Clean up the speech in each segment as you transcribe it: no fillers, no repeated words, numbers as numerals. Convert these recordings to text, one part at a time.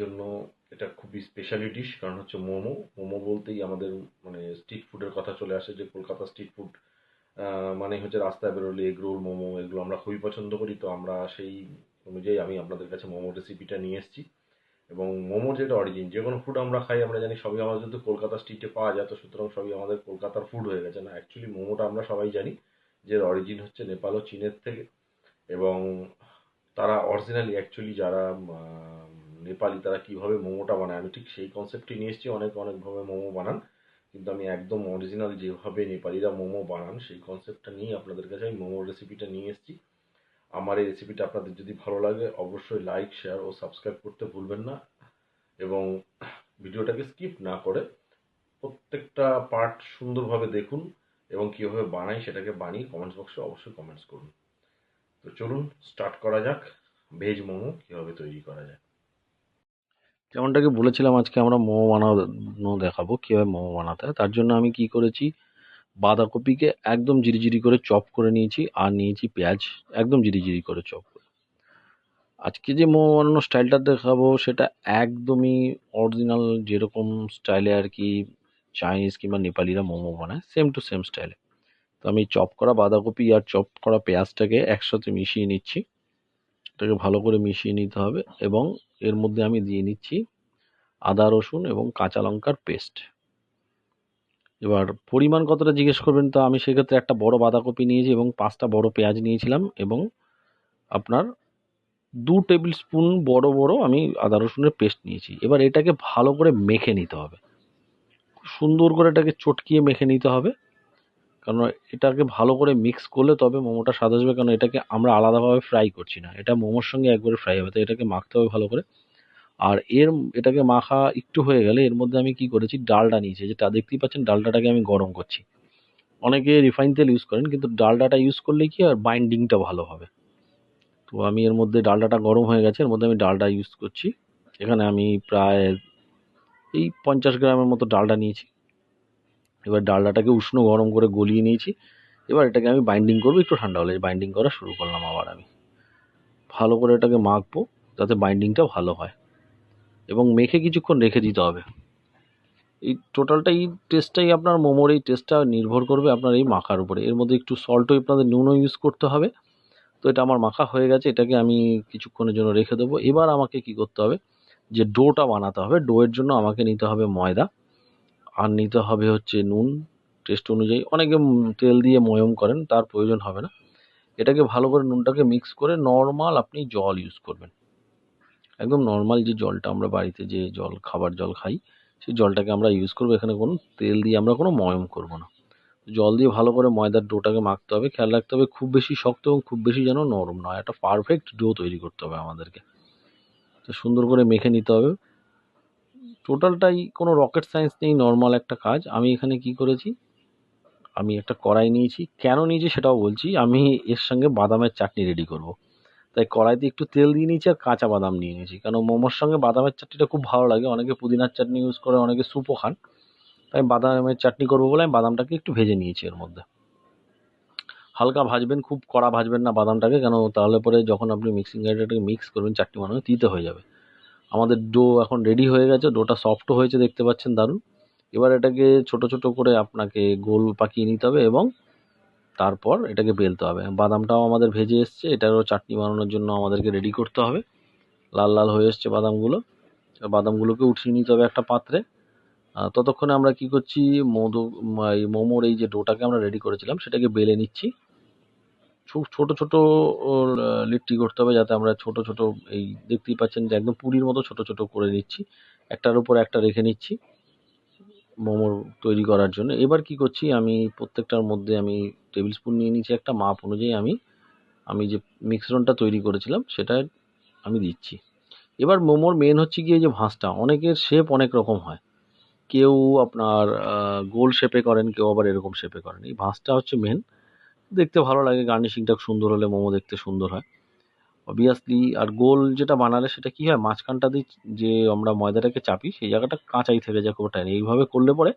জন্য এটা খুবই স্পেশালি ডিশ, কারণ হচ্ছে মোমো। মোমো বলতেই আমাদের মানে স্ট্রিট ফুডের কথা চলে আসে, যে কলকাতা স্ট্রিট ফুড মানে হচ্ছে রাস্তায় বেরোলে এগ রোল, মোমো, এগুলো আমরা খুবই পছন্দ করি। তো আমরা সেই অনুযায়ী আমি আপনাদের কাছে মোমো রেসিপিটা নিয়ে এসেছি। এবং মোমোর যেটা অরিজিন, যে কোনো ফুড আমরা খাই আমরা জানি সবই আমাদের যদি কলকাতা স্ট্রিটে পাওয়া যায় তো সুতরাং সবই আমাদের কলকাতার ফুড হয়ে গেছে। না, অ্যাকচুয়ালি মোমোটা আমরা সবাই জানি যে অরিজিন হচ্ছে নেপাল ও চীনের থেকে। এবং তারা অরিজিনালি অ্যাকচুয়ালি যারা নেপালি তারা কীভাবে মোমোটা বানায় আমি ঠিক সেই কনসেপ্টই নিয়ে এসেছি। অনেকভাবে মোমো বানান, কিন্তু আমি একদম অরিজিনাল যেভাবে নেপালিরা মোমো বানান সেই কনসেপ্টটা নিয়ে আপনাদের কাছে আমি মোমোর রেসিপিটা নিয়ে এসেছি। আমার এই রেসিপিটা আপনাদের যদি ভালো লাগে অবশ্যই লাইক, শেয়ার ও সাবস্ক্রাইব করতে ভুলবেন না। এবং ভিডিওটাকে স্কিপ না করে প্রত্যেকটা পার্ট সুন্দরভাবে দেখুন, এবং কীভাবে বানাই সেটাকে বানিয়ে কমেন্টস বক্সে অবশ্যই কমেন্টস করুন। তো চলুন স্টার্ট করা যাক ভেজ মোমো কীভাবে তৈরি করা যায়। যেমনটাকে বলেছিলাম, আজকে আমরা মোমো বানানো দেখাবো কীভাবে মোমো বানাতে হয়। তার জন্য আমি কি করেছি, বাঁধাকপিকে একদম জিরিজিরি করে চপ করে নিয়েছি, আর নিয়েছি পেঁয়াজ একদম জিরিজিরি করে চপ করে। আজকে যে মোমো বানানোর স্টাইলটা দেখাবো সেটা একদমই অরিজিনাল, যেরকম স্টাইলে আর কি চাইনিজ কিংবা নেপালিরা মোমো বানায় সেম টু সেম স্টাইলে। তো আমি চপ করা বাঁধাকপি আর চপ করা পেঁয়াজটাকে একসাথে মিশিয়ে নিচ্ছি। এটাকে ভালো করে মিশিয়ে নিতে হবে, এবং এর মধ্যে আমি দিয়ে নিচ্ছি আদা রসুন এবং কাঁচা লঙ্কার পেস্ট। এবার পরিমাণ কতটা জিজ্ঞেস করবেন, তো আমি সেক্ষেত্রে একটা বড় বাঁধাকপি নিয়েছি এবং 5টা বড় পেঁয়াজ নিয়েছিলাম, এবং আপনার 2 টেবিল স্পুন বড় বড় আমি আদা রসুনের পেস্ট নিয়েছি। এবার এটাকে ভালো করে মেখে নিতে হবে, সুন্দর করে এটাকে চটকিয়ে মেখে নিতে হবে, কারণ এটাকে ভালো করে মিক্স করলে তবে মোমোটা স্বাদ আসবে। কারণ এটাকে আমরা আলাদাভাবে ফ্রাই করছি না, এটা মোমোর সঙ্গে একবারে ফ্রাই হবে, তো এটাকে মাখতে হবে ভালো করে। আর এটাকে মাখা একটু হয়ে গেলে এর মধ্যে আমি কি করেছি, ডালডা নিয়েছি, যেটা দেখতেই পাচ্ছেন ডালডাটাকে আমি গরম করছি। অনেকে রিফাইন তেল ইউজ করেন, কিন্তু ডালডাটা ইউজ করলে কি আর বাইন্ডিংটা ভালো হবে। তো আমি এর মধ্যে ডালডাটা গরম হয়ে গেছে, এর মধ্যে আমি ডালডা ইউজ করছি। এখানে আমি প্রায় এই 50 গ্রামের মতো ডালডা নিয়েছি। এবার ডালডাটাকে উষ্ণ গরম করে গলিয়ে নিয়েছি। এবার এটাকে আমি বাইন্ডিং করবো, একটু ঠান্ডা হলে বাইন্ডিং করা শুরু করলাম। আবার আমি ভালো করে এটাকে মাখবো যাতে বাইন্ডিংটা ভালো হয়, এবং মেখে কিছুক্ষণ রেখে দিতে হবে। এই টোটালটা এই টেস্টটাই আপনার মোমোর এই টেস্টটা নির্ভর করবে আপনার এই মাখার উপরে। এর মধ্যে একটু সল্টও আপনাদের নুনও ইউজ করতে হবে। তো এটা আমার মাখা হয়ে গেছে, এটাকে আমি কিছুক্ষণের জন্য রেখে দেবো। এবার আমাকে কি করতে হবে, যে ডোটা বানাতে হবে, ডোয়ের জন্য আমাকে নিতে হবে ময়দা, আর নিতে হবে হচ্ছে নুন টেস্ট অনুযায়ী। অনেকে তেল দিয়ে ময়ম করেন, তার প্রয়োজন হবে না। এটাকে ভালো করে নুনটাকে মিক্স করে নর্মাল আপনি জল ইউজ করবেন, একদম নর্মাল যে জলটা আমরা বাড়িতে যে জল খাবার জল খাই সেই জলটাকে আমরা ইউজ করবো। এখানে কোনো তেল দিয়ে আমরা কোনো ময়ম করব না। জল দিয়ে ভালো করে ময়দার ডোটাকে মাখতে হবে। খেয়াল রাখতে হবে খুব বেশি শক্ত এবং খুব বেশি যেন নরম নয়, একটা পারফেক্ট ডো তৈরি করতে হবে আমাদেরকে। তো সুন্দর করে মেখে নিতে হবে। টোটালটাই কোনো রকেট সায়েন্স নেই, নর্মাল একটা কাজ। আমি এখানে কি করেছি, আমি একটা কড়াই নিয়েছি, কেন নিয়েছি সেটাও বলছি। আমি এর সঙ্গে বাদামের চাটনি রেডি করব, তাই কড়াইতে একটু তেল দিয়ে নিয়েছি আর কাঁচা বাদাম নিয়ে নিয়েছি, কারণ মোমোর সঙ্গে বাদামের চাটনিটা খুব ভালো লাগে। অনেকে পুদিনার চাটনি ইউজ করে, অনেকে স্যুপও খান। তাই বাদামের চাটনি করবো বলে আমি বাদামটাকে একটু ভেজে নিয়েছি। এর মধ্যে হালকা ভাজবেন, খুব কড়া ভাজবেন না বাদামটাকে, কেন তাহলে পরে যখন আপনি মিক্সিং গ্রাইন্ডারটাকে মিক্স করবেন চাটনি বানানো তিতে হয়ে যাবে। আমাদের ডো এখন রেডি হয়ে গেছে, ডোটা সফটও হয়েছে দেখতে পাচ্ছেন, দারুণ। এবার এটাকে ছোট ছোট করে আপনাকে গোল পাকিয়ে নিতে হবে, এবং তারপর এটাকে বেলতে হবে। বাদামটাও আমাদের ভেজে এসছে, এটারও চাটনি বানানোর জন্য আমাদেরকে রেডি করতে হবে। লাল লাল হয়ে এসছে বাদামগুলো, বাদামগুলোকে উঠিয়ে নিতে হবে একটা পাত্রে। ততক্ষণে আমরা কি করছি, এই মোমোর এই যে ডোটাকে আমরা রেডি করেছিলাম সেটাকে বেলে নিচ্ছি। ছোট ছোট লিট্টি করতে হবে, যাতে আমরা ছোট ছোট এই দেখতেই পাচ্ছেন যে একদম পুরির মতো ছোট ছোট করে নিচ্ছি, একটার উপর একটা রেখে নিচ্ছি মোমোর তৈরি করার জন্য। এবার কি করছি, আমি প্রত্যেকটার মধ্যে আমি টেবিল স্পুন নিয়ে নিচ্ছি, একটা মাপ অনুযায়ী আমি যে মিশ্রণটা তৈরি করেছিলাম সেটা আমি দিচ্ছি। এবার মোমোর মেন হচ্ছে গিয়ে যে ভাঁজটা, অনেকের শেপ অনেক রকম হয়। কেউ আপনার গোল শেপে করেন, কেউ আবার এরকম শেপে করেন। এই ভাঁজটা হচ্ছে মেন, দেখতে ভালো লাগে, গার্নিশিংটা সুন্দর হলে মোমো দেখতে সুন্দর হয় অবভিয়াসলি। আর গোল যেটা বানালে সেটা কি হয়, মাঝখানটা দিয়ে যে আমরা ময়দাটাকে চাপি সেই জায়গাটা কাঁচাই থেকে যায়, খুব টাইম। এইভাবে করলে পরে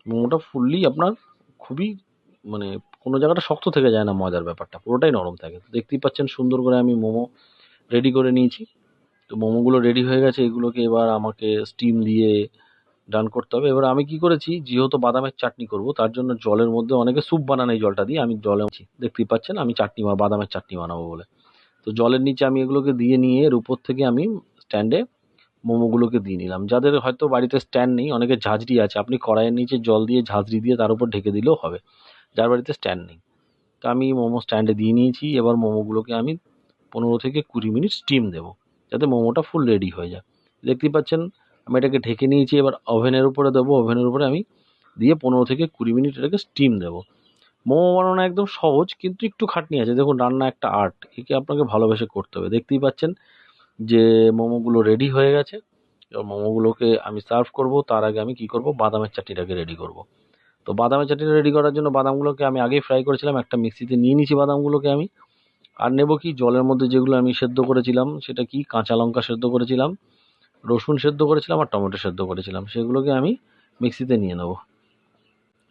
মোমোটা ফুললি আপনার খুবই মানে কোনো জায়গাটা শক্ত থেকে যায় না, ময়দার ব্যাপারটা পুরোটাই নরম থাকে। তো দেখতেই পাচ্ছেন সুন্দর করে আমি মোমো রেডি করে নিয়েছি। তো মোমোগুলো রেডি হয়ে গেছে, এগুলোকে এবার আমাকে স্টিম দিয়ে ডান করতে হবে। এবার আমি কি করেছি, যেহেতু বাদামের চাটনি করব তার জন্য জলের মধ্যে, অনেকে স্যুপ বানানো এই জলটা দিয়ে, আমি জলে দেখতেই পাচ্ছেন আমি চাটনি বা বাদামের চাটনি বানাবো বলে। তো জলের নিচে আমি এগুলোকে দিয়ে নিয়ে এর উপর থেকে আমি স্ট্যান্ডে মোমোগুলোকে দিয়ে নিলাম। যাদের হয়তো বাড়িতে স্ট্যান্ড নেই, অনেকের ঝাঁঝরি আছে, আপনি কড়াইয়ের নিচে জল দিয়ে ঝাঁঝরি দিয়ে তার উপর ঢেকে দিলেও হবে, যার বাড়িতে স্ট্যান্ড নেই। তো আমি মোমো স্ট্যান্ডে দিয়ে নিয়েছি। এবার মোমোগুলোকে আমি 15 থেকে 20 মিনিট স্টিম দেবো, যাতে মোমোটা ফুল রেডি হয়ে যায়। দেখতেই পাচ্ছেন আমি এটাকে ঢেকে নিয়েছি। এবার ওভেনের উপরে দেবো, ওভেনের উপরে আমি দিয়ে 15 থেকে 20 মিনিট এটাকে স্টিম দেবো। মোমো বানানো একদম সহজ, কিন্তু একটু খাটনি আছে। দেখুন, রান্না একটা আর্ট, একে আপনাকে ভালোবেসে করতে হবে। দেখতেই পাচ্ছেন যে মোমোগুলো রেডি হয়ে গেছে। এবার মোমোগুলোকে আমি সার্ভ করব, তার আগে আমি কি করব, বাদামের চাটনিটাকে রেডি করব। তো বাদামের চাটনিটা রেডি করার জন্য বাদামগুলোকে আমি আগেই ফ্রাই করেছিলাম, একটা মিক্সিতে নিয়ে নিয়েছি বাদামগুলোকে আমি। আর নেব কি, জলের মধ্যে যেগুলো আমি সেদ্ধ করেছিলাম, সেটা কি, কাঁচা লঙ্কা সেদ্ধ করেছিলাম, রসুন সেদ্ধ করেছিলাম, আর টমেটো সেদ্ধ করেছিলাম, সেগুলোকে আমি মিক্সিতে নিয়ে নেব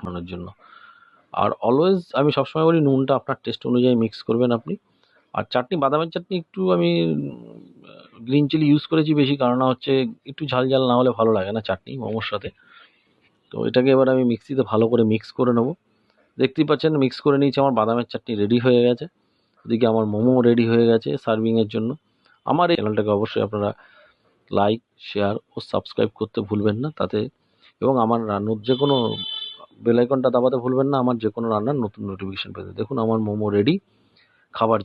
বানানোর জন্য। আর অলওয়েজ আমি সবসময় বলি, নুনটা আপনার টেস্ট অনুযায়ী মিক্স করবেন আপনি। আর চাটনি, বাদামের চাটনি একটু আমি গ্রিন চিলি ইউজ করেছি বেশি, কারণ হচ্ছে একটু ঝাল ঝাল না হলে ভালো লাগে না চাটনি মোমোর সাথে। তো এটাকে এবার আমি মিক্সিতে ভালো করে মিক্স করে নেব। দেখতেই পাচ্ছেন মিক্স করে নিয়েছি, আমার বাদামের চাটনি রেডি হয়ে গেছে। ওদিকে আমার মোমো রেডি হয়ে গেছে সার্ভিংয়ের জন্য। আমার এই চ্যানেলটাকে অবশ্যই আপনারা লাইক, শেয়ার ও সাবস্ক্রাইব করতে ভুলবেন না তাতে, এবং আমার রান্নার যে কোনো বেল আইকনটা দাবাতে ভুলবেন না, আমার যে কোনো রান্নার নতুন নোটিফিকেশন পেতে। দেখুন আমার মোমো রেডি খাবার